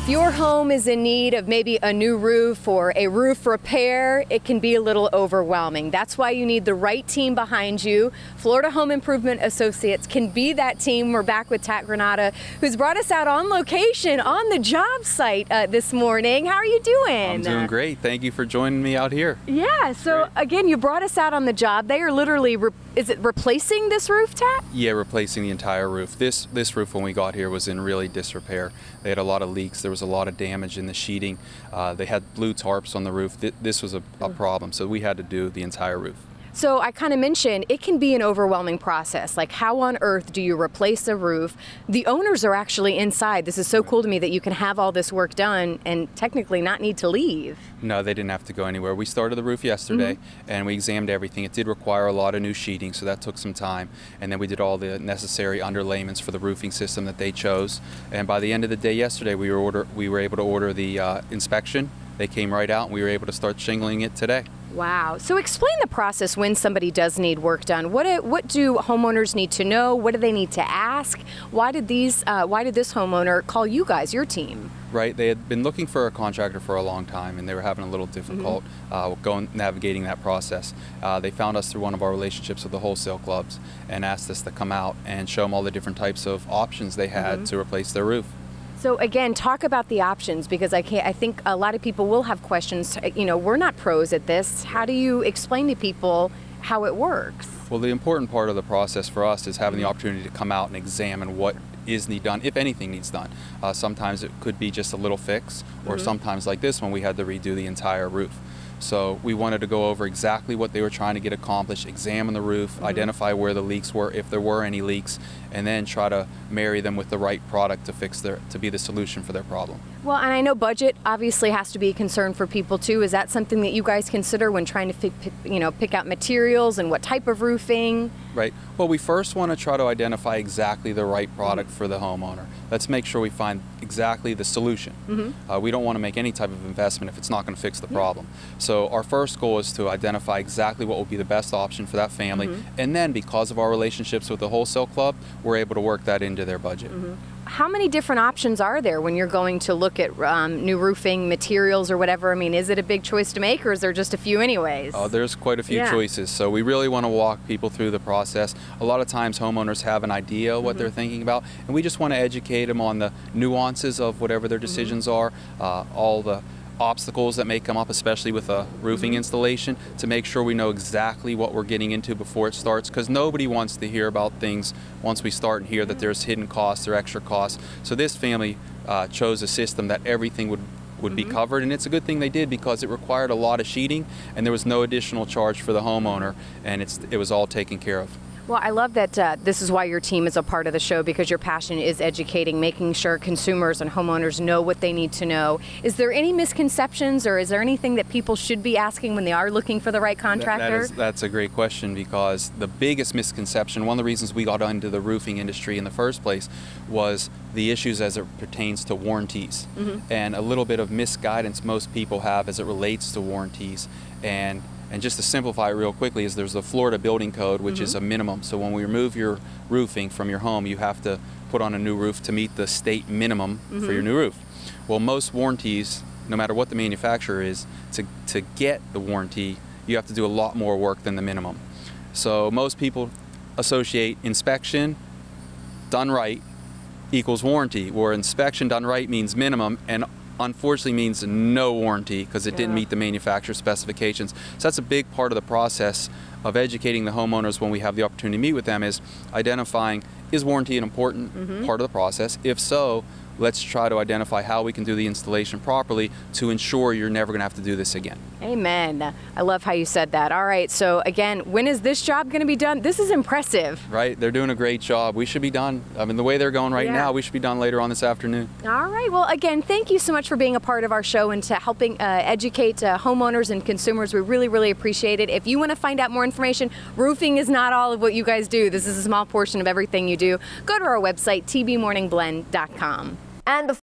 If your home is in need of maybe a new roof or a roof repair, it can be a little overwhelming. That's why you need the right team behind you. Florida Home Improvement Associates can be that team. We're back with Tat Granata, who's brought us out on location on the job site this morning. How are you doing? I'm doing great. Thank you for joining me out here. Yeah, so again, you brought us out on the job. They are literally, is it replacing this roof, Tat? Yeah, replacing the entire roof. This roof when we got here was in really disrepair. They had a lot of leaks. There was a lot of damage in the sheeting. They had blue tarps on the roof. This was a problem, so we had to do the entire roof. So I kind of mentioned it can be an overwhelming process. Like, how on earth do you replace a roof? The owners are actually inside. This is so cool to me that you can have all this work done and technically not need to leave. No, they didn't have to go anywhere. We started the roof yesterday and we examined everything. It did require a lot of new sheeting, so that took some time. And then we did all the necessary underlayments for the roofing system that they chose. And by the end of the day yesterday, we were able to order the inspection. They came right out and we were able to start shingling it today. Wow. So explain the process when somebody does need work done. What do homeowners need to know? What do they need to ask? Why did this homeowner call you guys, your team? Right. They had been looking for a contractor for a long time and they were having a little difficult navigating that process. They found us through one of our relationships with the wholesale clubs and asked us to come out and show them all the different types of options they had to replace their roof. So again, talk about the options, because I think a lot of people will have questions. You know, we're not pros at this. How do you explain to people how it works? Well, the important part of the process for us is having the opportunity to come out and examine what is done, if anything needs done. Sometimes it could be just a little fix, or sometimes like this one, we had to redo the entire roof. So we wanted to go over exactly what they were trying to get accomplished, examine the roof, identify where the leaks were, if there were any leaks, and then try to marry them with the right product to be the solution for their problem. Well, and I know budget obviously has to be a concern for people too. Is that something that you guys consider when trying to pick out materials and what type of roofing? Right. Well, we first want to try to identify exactly the right product for the homeowner. Let's make sure we find exactly the solution. We don't want to make any type of investment if it's not going to fix the problem. So our first goal is to identify exactly what will be the best option for that family. And then, because of our relationships with the wholesale club, we're able to work that into their budget. How many different options are there when you're going to look at new roofing materials or whatever? I mean, is it a big choice to make, or is there just a few anyways? Oh, there's quite a few choices. So we really want to walk people through the process. A lot of times homeowners have an idea what they're thinking about, and we just want to educate them on the nuances of whatever their decisions are, all the obstacles that may come up, especially with a roofing installation, to make sure we know exactly what we're getting into before it starts, because nobody wants to hear about things once we start and hear that there's hidden costs or extra costs. So this family chose a system that everything would be covered, and it's a good thing they did, because it required a lot of sheeting and there was no additional charge for the homeowner, and it was all taken care of. Well, I love that this is why your team is a part of the show, because your passion is educating, making sure consumers and homeowners know what they need to know. Is there any misconceptions, or is there anything that people should be asking when they are looking for the right contractor? That's a great question, because the biggest misconception, one of the reasons we got into the roofing industry in the first place, was the issues as it pertains to warranties, and a little bit of misguidance most people have as it relates to warranties. And just to simplify it real quickly, is there's the Florida Building Code, which is a minimum. So when we remove your roofing from your home, you have to put on a new roof to meet the state minimum for your new roof. Well, most warranties, no matter what the manufacturer is, to get the warranty, you have to do a lot more work than the minimum. So most people associate inspection done right equals warranty, where inspection done right means minimum, and unfortunately means no warranty, because it didn't meet the manufacturer specifications. So that's a big part of the process of educating the homeowners when we have the opportunity to meet with them, is identifying, is warranty an important part of the process? If so, let's try to identify how we can do the installation properly to ensure you're never going to have to do this again. Amen. I love how you said that. All right, so again, when is this job going to be done? This is impressive. Right, they're doing a great job. We should be done. I mean, the way they're going right now, we should be done later on this afternoon. All right, well, again, thank you so much for being a part of our show and to helping educate homeowners and consumers. We really, really appreciate it. If you want to find out more information, roofing is not all of what you guys do. This is a small portion of everything you do. Go to our website, tbmorningblend.com. And